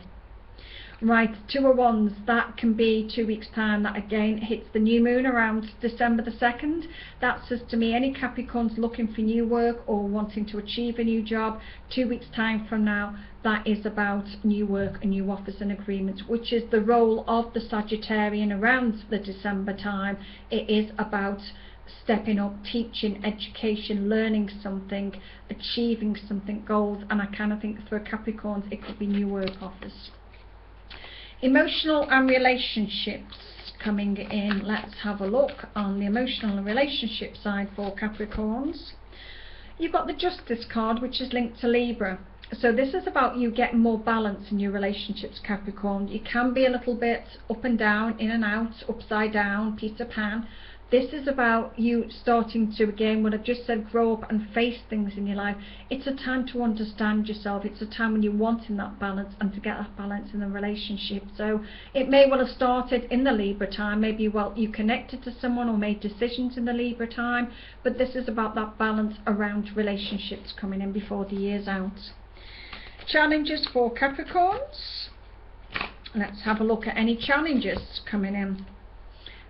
Right, Two of Wands, that can be 2 weeks time. That again hits the new moon around December the 2nd. That says to me, any Capricorns looking for new work or wanting to achieve a new job, 2 weeks time from now, that is about new work and new offers and agreements, which is the role of the Sagittarian around the December time. It is about stepping up, teaching, education, learning something, achieving something, goals, and I kind of think for Capricorns it could be new work offers. Emotional and relationships coming in. Let's have a look on the emotional and relationship side for Capricorns. You've got the Justice card, which is linked to Libra. So this is about you getting more balance in your relationships, Capricorn. You can be a little bit up and down, in and out, upside down, Peter Pan. This is about you starting to, again, what I've just said, grow up and face things in your life. It's a time to understand yourself. It's a time when you're wanting that balance and to get that balance in the relationship. So it may well have started in the Libra time. Maybe you connected to someone or made decisions in the Libra time. But this is about that balance around relationships coming in before the year's out. Challenges for Capricorns. Let's have a look at any challenges coming in.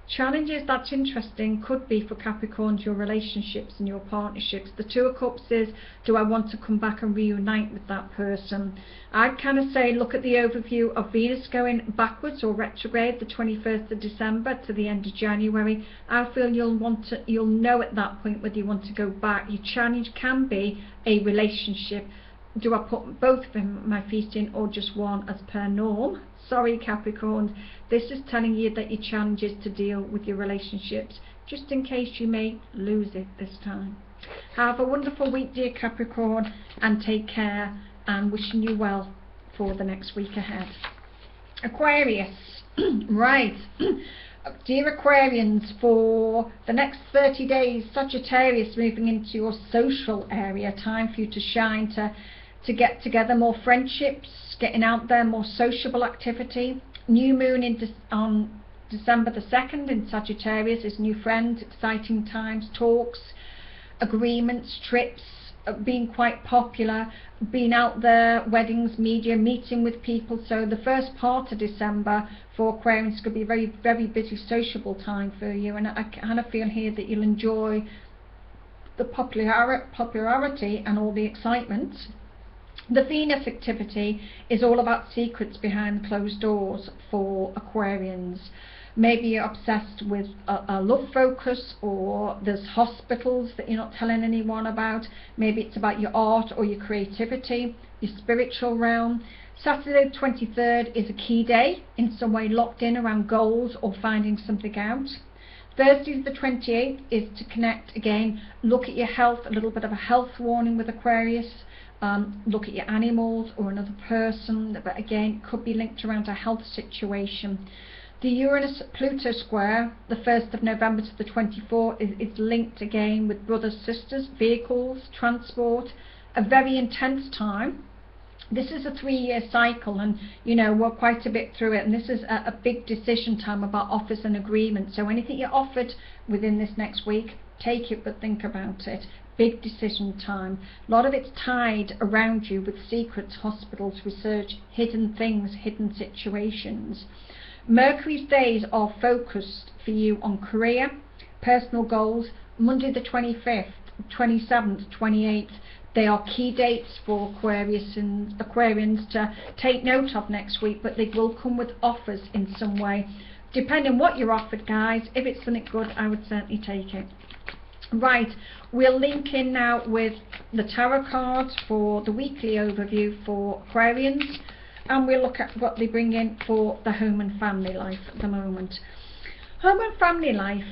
Challenges, that's interesting, could be for Capricorns your relationships and your partnerships. The Two of Cups is, do I want to come back and reunite with that person? I'd kind of say look at the overview of Venus going backwards or retrograde the 21st of December to the end of January. I feel you'll know at that point whether you want to go back. Your challenge can be a relationship. Do I put both of my feet in or just one as per norm? Sorry, Capricorns, this is telling you that your challenge is to deal with your relationships, just in case you may lose it this time. Have a wonderful week, dear Capricorn, and take care, and wishing you well for the next week ahead. Aquarius. Right. Dear Aquarians, for the next 30 days, Sagittarius moving into your social area, time for you to shine, to get together, more friendships, getting out there, more sociable activity. New moon on December the 2nd in Sagittarius is new friends, exciting times, talks, agreements, trips, being quite popular, being out there, weddings, media, meeting with people. So the first part of December for Aquarians could be a very, very busy sociable time for you, and I kind of feel here that you'll enjoy the popularity and all the excitement. The Venus activity is all about secrets behind closed doors for Aquarians. Maybe you're obsessed with a love focus, or there's hospitals that you're not telling anyone about. Maybe it's about your art or your creativity, your spiritual realm. Saturday the 23rd is a key day, in some way locked in around goals or finding something out. Thursday the 28th is to connect again, look at your health, a little bit of a health warning with Aquarius. Look at your animals or another person, but again could be linked around a health situation. The Uranus-Pluto square, the 1st of November to the 24th, is linked again with brothers, sisters, vehicles, transport, a very intense time. This is a 3-year cycle, and you know we're quite a bit through it, and this is a big decision time about offers and agreements. So anything you're offered within this next week, take it, but think about it. Big decision time. A lot of it's tied around you with secrets, hospitals, research, hidden things, hidden situations. Mercury's days are focused for you on career, personal goals. Monday the 25th, 27th, 28th, they are key dates for Aquarians to take note of next week, but they will come with offers in some way. Depending on what you're offered, guys, if it's something good, I would certainly take it. Right, we'll link in now with the tarot cards for the weekly overview for Aquarians, and we'll look at what they bring in for the home and family life at the moment. Home and family life,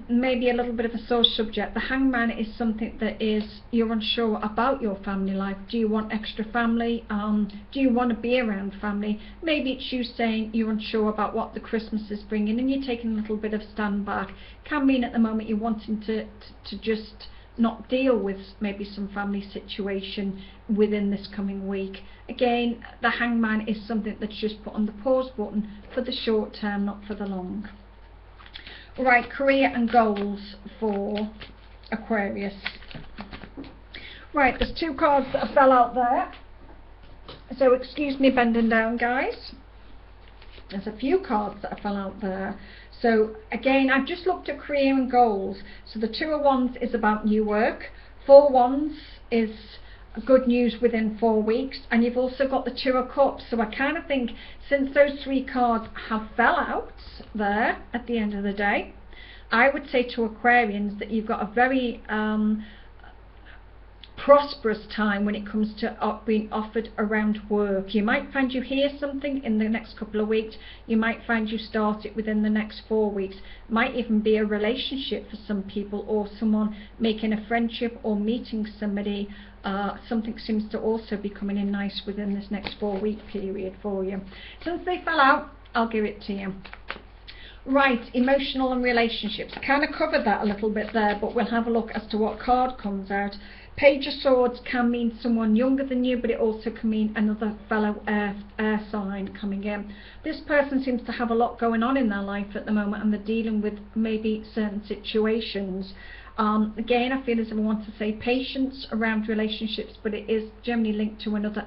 maybe a little bit of a sore subject. The Hangman is something that is, you're unsure about your family life. Do you want extra family? Do you want to be around family? Maybe it's you saying you're unsure about what the Christmas is bringing and you're taking a little bit of stand back. Can mean at the moment you're wanting to just not deal with maybe some family situation within this coming week. Again, the Hangman is something that's just put on the pause button for the short term, not for the long. Right, career and goals for Aquarius. Right, there's two cards that fell out there, so excuse me bending down, guys. There's a few cards that fell out there. So again, I've just looked at career and goals. So the Two of Wands is about new work. Four Wands is good news within 4 weeks, and you've also got the Two of Cups. So I kind of think, since those three cards have fell out there at the end of the day, I would say to Aquarians that you've got a very prosperous time when it comes to being offered around work. You might find you hear something in the next couple of weeks. You might find you start it within the next 4 weeks. Might even be a relationship for some people, or someone making a friendship or meeting somebody. Something seems to also be coming in nice within this next 4-week period for you. Since they fell out, I'll give it to you. Right, emotional and relationships. Kind of covered that a little bit there, but we'll have a look as to what card comes out. Page of Swords can mean someone younger than you, but it also can mean another fellow air sign coming in. This person seems to have a lot going on in their life at the moment, and they're dealing with maybe certain situations. Again, I feel as if I want to say patience around relationships, but it is generally linked to another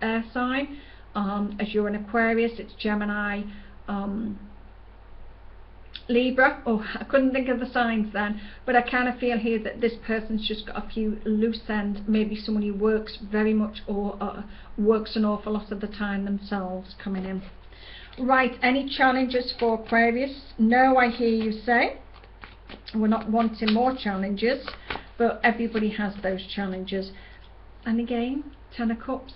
air sign. As you're an Aquarius, it's Gemini, Libra. Oh, I couldn't think of the signs then, but I kind of feel here that this person's just got a few loose ends, maybe someone who works very much or works an awful lot of the time themselves coming in. Right, any challenges for Aquarius? No, I hear you say. We're not wanting more challenges, but everybody has those challenges. And again, Ten of Cups.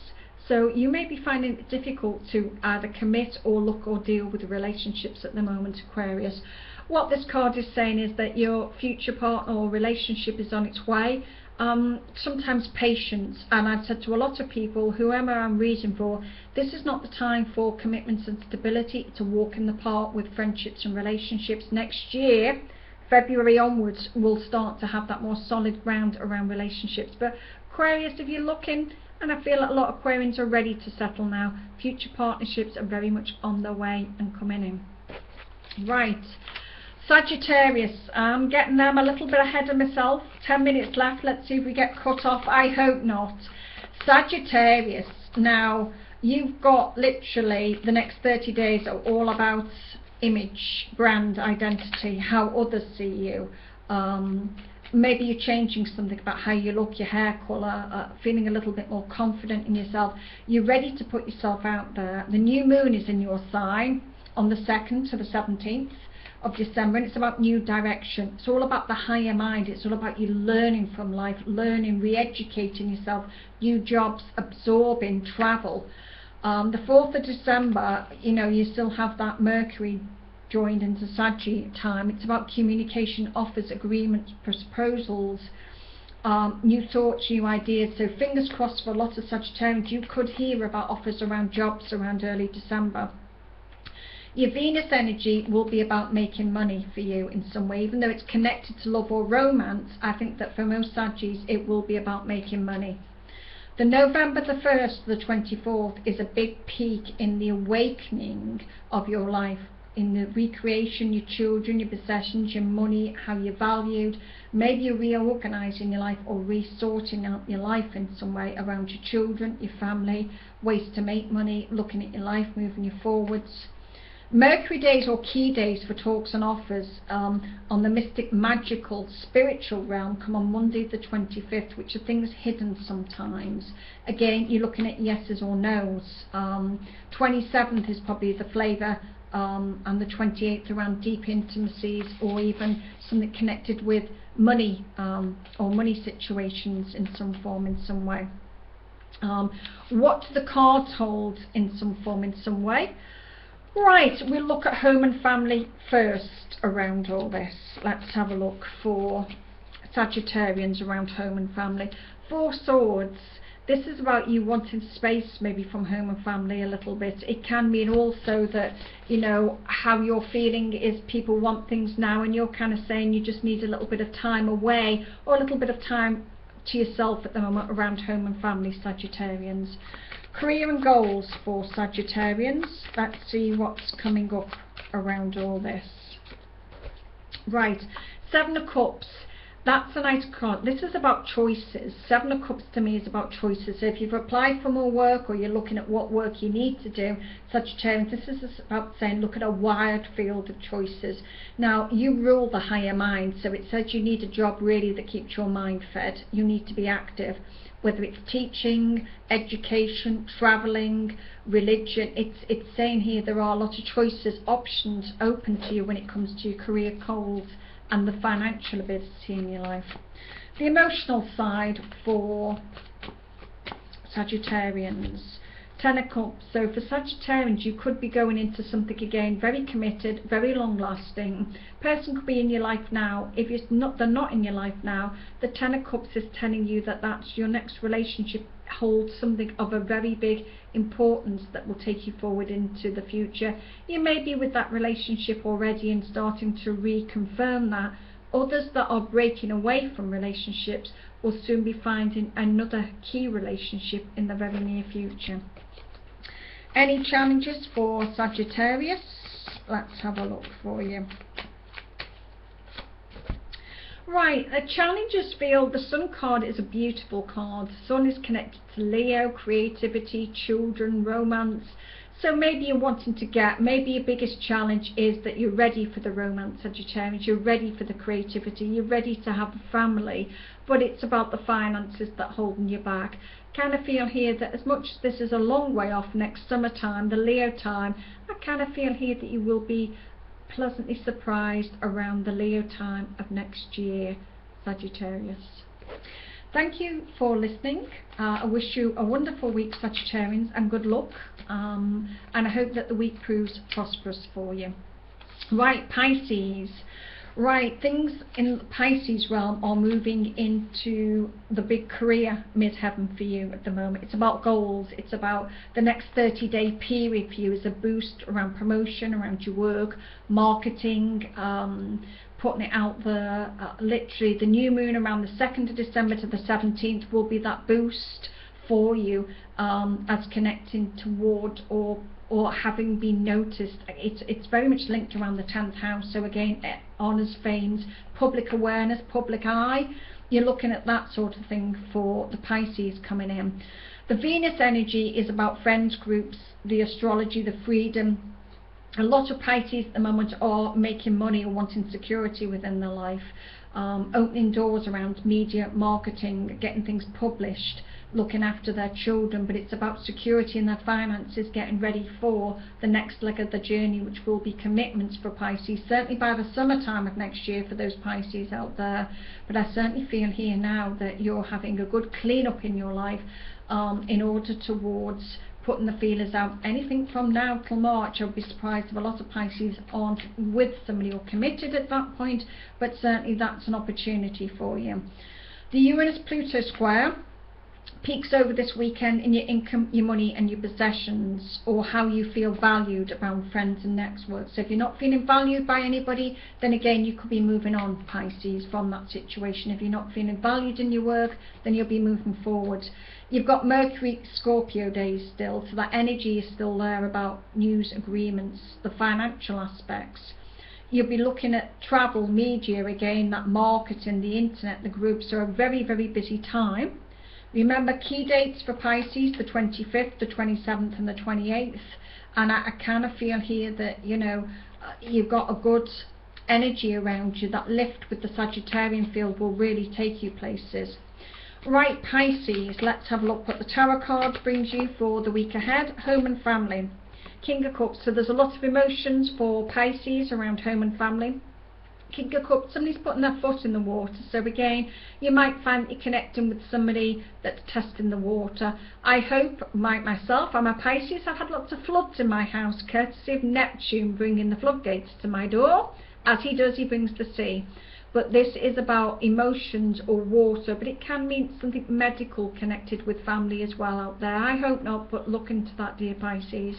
So you may be finding it difficult to either commit or look or deal with relationships at the moment, Aquarius. What this card is saying is that your future partner or relationship is on its way. Sometimes patience, and I've said to a lot of people, whoever I'm reading for, this is not the time for commitments and stability. It's a walk in the park with friendships and relationships. Next year, February onwards, we'll start to have that more solid ground around relationships. But Aquarius, if you're looking, and I feel that a lot of Aquarians are ready to settle now, future partnerships are very much on their way and coming in. Right, Sagittarius, I'm getting them a little bit ahead of myself. 10 minutes left, let's see if we get cut off. I hope not. Sagittarius, now you've got literally the next 30 days are all about image, brand identity, how others see you. Maybe you're changing something about how you look, your hair colour, feeling a little bit more confident in yourself. You're ready to put yourself out there. The new moon is in your sign on the 2nd to the 17th of December, and it's about new direction. It's all about the higher mind. It's all about you learning from life, learning, re-educating yourself, new jobs, absorbing, travel. The 4th of December, you know, you still have that Mercury joined into Sagittarius time. It's about communication, offers, agreements, proposals, new thoughts, new ideas. So fingers crossed for a lot of Sagittarians, you could hear about offers around jobs around early December. Your Venus energy will be about making money for you in some way, even though it's connected to love or romance. I think that for most Sagittarians it will be about making money. The November the 1st to the 24th is a big peak in the awakening of your life. in the recreation, your children, your possessions, your money, how you're valued. Maybe you're reorganising your life or resorting out your life in some way around your children, your family, ways to make money, looking at your life, moving you forwards. Mercury days or key days for talks and offers on the mystic, magical, spiritual realm come on Monday the 25th, which are things hidden sometimes. Again, you're looking at yeses or nos. 27th is probably the flavour, and the 28th around deep intimacies, or even something connected with money, or money situations in some form, in some way. What do the cards hold in some form, in some way? Right, we'll look at home and family first around all this. Let's have a look for Sagittarians around home and family. Four Swords. This is about you wanting space maybe from home and family a little bit. It can mean also that, you know, how you're feeling is people want things now and you're kind of saying you just need a little bit of time away, or a little bit of time to yourself at the moment around home and family, Sagittarians. Career and goals for Sagittarians. Let's see what's coming up around all this. Right, Seven of Cups. That's a nice card. This is about choices. Seven of Cups to me is about choices. So if you've applied for more work, or you're looking at what work you need to do, Sagittarians, this is about saying look at a wide field of choices. Now, you rule the higher mind, so it says you need a job really that keeps your mind fed. You need to be active. Whether it's teaching, education, travelling, religion, it's saying here there are a lot of choices, options open to you when it comes to your career goals and the financial ability in your life. The emotional side for Sagittarians. Ten of Cups. So for Sagittarians, you could be going into something again very committed, very long lasting. Person could be in your life now. If they're not in your life now, the Ten of Cups is telling you that that's your next relationship holds something of a very big importance that will take you forward into the future. You may be with that relationship already and starting to reconfirm that. Others that are breaking away from relationships will soon be finding another key relationship in the very near future. Any challenges for Sagittarius? Let's have a look for you. Right, the challenges feel the Sun card is a beautiful card. The Sun is connected to Leo, creativity, children, romance. So maybe you're wanting to maybe your biggest challenge is that you're ready for the romance, Sagittarius. You're ready for the creativity. You're ready to have a family. But it's about the finances that are holding you back. Kind of feel here that as much as this is a long way off next summertime, the Leo time, I kind of feel here that you will be pleasantly surprised around the Leo time of next year, Sagittarius. Thank you for listening. I wish you a wonderful week, Sagittarians, and good luck. And I hope that the week proves prosperous for you. Right, Pisces. Right, things in the Pisces realm are moving into the big career midheaven for you at the moment. It's about goals. It's about the next 30-day period for you is a boost around promotion, around your work, marketing, putting it out there. Literally, the new moon around the 2nd of December to the 17th will be that boost for you as connecting toward or having been noticed. It's very much linked around the 10th house. So again, honours, fames, public awareness, public eye. You're looking at that sort of thing for the Pisces coming in. The Venus energy is about friends, groups, the astrology, the freedom. A lot of Pisces at the moment are making money or wanting security within their life, opening doors around media, marketing, getting things published, looking after their children, but it's about security in their finances, getting ready for the next leg of the journey, which will be commitments for Pisces, certainly by the summertime of next year for those Pisces out there. But I certainly feel here now that you're having a good clean up in your life in order towards putting the feelers out. Anything from now till March, I would be surprised if a lot of Pisces aren't with somebody or committed at that point, but certainly that's an opportunity for you. The Uranus-Pluto square. peaks over this weekend in your income, your money and your possessions, or how you feel valued around friends and networks. So if you're not feeling valued by anybody, then again you could be moving on, Pisces, from that situation. If you're not feeling valued in your work, then you'll be moving forward. You've got Mercury Scorpio days still, so that energy is still there about news, agreements, the financial aspects. You'll be looking at travel, media again, that marketing, the internet, the groups. So a very, very busy time. Remember, key dates for Pisces, the 25th, the 27th and the 28th. And I kind of feel here that, you know, you've got a good energy around you. That lift with the Sagittarian field will really take you places. Right, Pisces, let's have a look what the tarot card brings you for the week ahead. Home and family. King of Cups, so there's a lot of emotions for Pisces around home and family. King of Cups, somebody's putting their foot in the water, so again you might find that you're connecting with somebody that's testing the water. I hope, myself, I'm a Pisces, I've had lots of floods in my house courtesy of Neptune bringing the floodgates to my door. As he does, he brings the sea. But this is about emotions or water, but it can mean something medical connected with family as well out there. I hope not, but look into that, dear Pisces.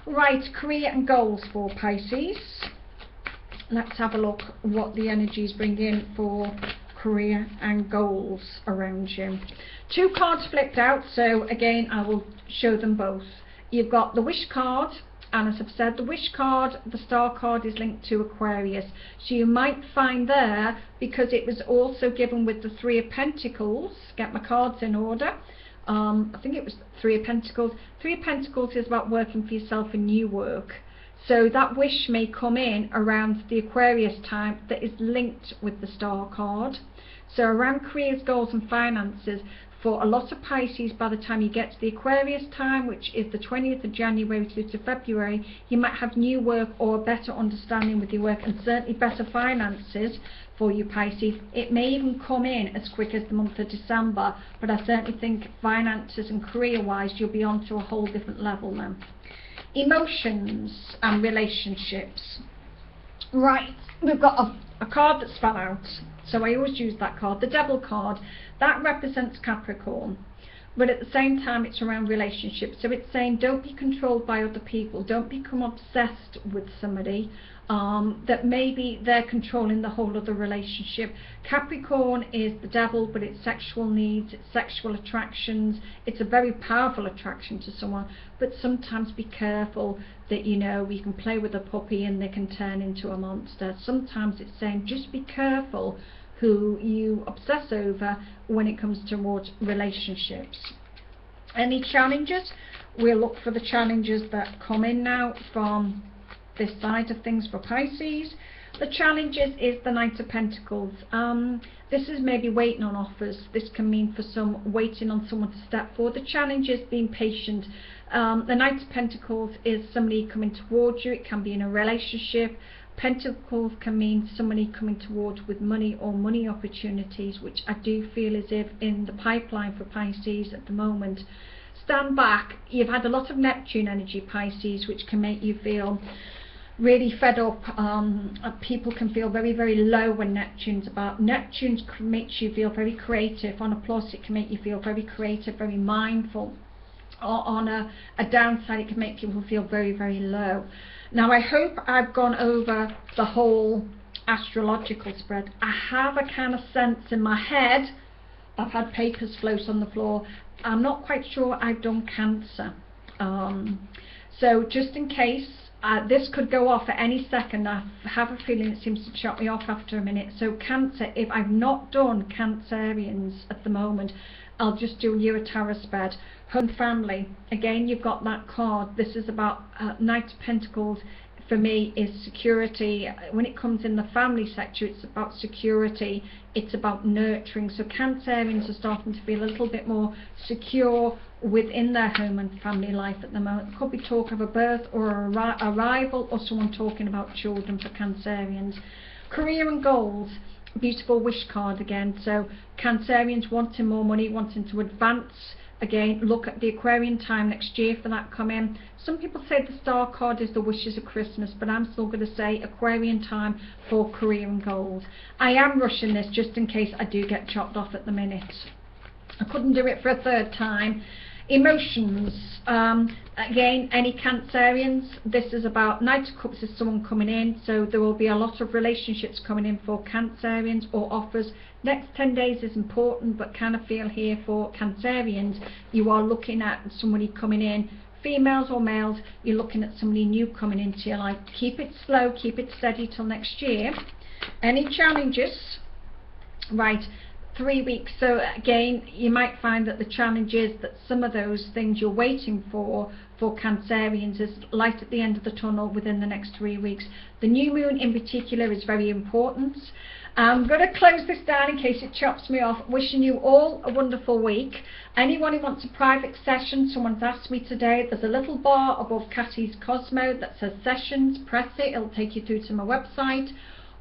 Right, career and goals for Pisces. Let's have a look what the energies bring in for career and goals around you. Two cards flipped out, so again I will show them both. You've got the wish card, and as I've said, the wish card, the star card, is linked to Aquarius. So you might find there, because it was also given with the Three of Pentacles, get my cards in order, I think it was Three of Pentacles. Three of Pentacles is about working for yourself and new work. So that wish may come in around the Aquarius time that is linked with the star card. So around careers, goals and finances, for a lot of Pisces, by the time you get to the Aquarius time, which is the 20th of January through to February, you might have new work or a better understanding with your work, and certainly better finances for you Pisces. It may even come in as quick as the month of December, but I certainly think finances and career-wise, you'll be on to a whole different level then. Emotions and relationships. Right, we've got a card that's fell out, so I always use that card, the Devil card. That represents Capricorn, but at the same time it's around relationships. So it's saying don't be controlled by other people, don't become obsessed with somebody that maybe they're controlling the whole of the relationship. Capricorn is the devil, but it's sexual needs, it's sexual attractions, it's a very powerful attraction to someone, but sometimes be careful that, you know, you can play with a puppy and they can turn into a monster. Sometimes it's saying just be careful who you obsess over when it comes towards relationships. Any challenges? We'll look for the challenges that come in now from this side of things for Pisces. The challenges is the Knight of Pentacles. This is maybe waiting on offers. This can mean for some waiting on someone to step forward. The challenge is being patient. The Knight of Pentacles is somebody coming towards you. It can be in a relationship. Pentacles can mean somebody coming towards with money or money opportunities, which I do feel as if in the pipeline for Pisces at the moment. Stand back. You've had a lot of Neptune energy, Pisces, which can make you feel really fed up. People can feel very, very low when Neptune's about. Neptune makes you feel very creative. On a plus, it can make you feel very creative, very mindful. Or on a downside, it can make people feel very, very low. Now, I hope I've gone over the whole astrological spread. I have a kind of sense in my head. I've had papers float on the floor. I'm not quite sure I've done Cancer. So just in case, this could go off at any second. I have a feeling it seems to shut me off after a minute. So Cancer, if I've not done Cancerians at the moment, I'll just do you a tarot spread. Home family, again you've got that card. This is about Knight of Pentacles. For me is security. When it comes in the family sector, it's about security, it's about nurturing. So Cancerians are starting to feel a little bit more secure within their home and family life at the moment. It could be talk of a birth or a arrival, or someone talking about children for Cancerians. Career and goals, beautiful wish card again. So Cancerians wanting more money, wanting to advance. Again, look at the Aquarian time next year for that come in. Some people say the star card is the wishes of Christmas, but I'm still going to say Aquarian time for career and goals. I am rushing this just in case I do get chopped off at the minute. I couldn't do it for a third time. Emotions, again, any Cancerians, this is about Knight of Cups is someone coming in, so there will be a lot of relationships coming in for Cancerians or offers. Next 10 days is important, but kind of feel here for Cancerians, you are looking at somebody coming in, females or males, you're looking at somebody new coming into your life. Keep it slow, keep it steady till next year. Any challenges? Right, 3 weeks. So again, you might find that the challenge is that some of those things you're waiting for Cancerians is light at the end of the tunnel within the next 3 weeks. The new moon in particular is very important. I'm going to close this down in case it chops me off. Wishing you all a wonderful week. Anyone who wants a private session, someone's asked me today, there's a little bar above Cassie's Cosmo that says sessions. Press it, it'll take you through to my website,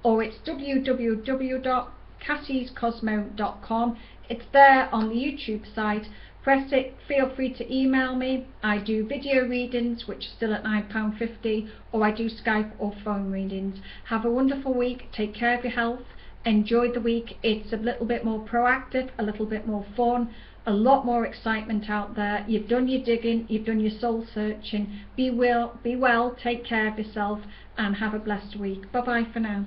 or it's www.cassiescosmo.com. It's there on the YouTube site. Press it, feel free to email me. I do video readings, which are still at £9.50, or I do Skype or phone readings. Have a wonderful week, take care of your health, enjoy the week. It's a little bit more proactive, a little bit more fun, a lot more excitement out there. You've done your digging, you've done your soul searching. Be well, take care of yourself, and have a blessed week. Bye bye for now.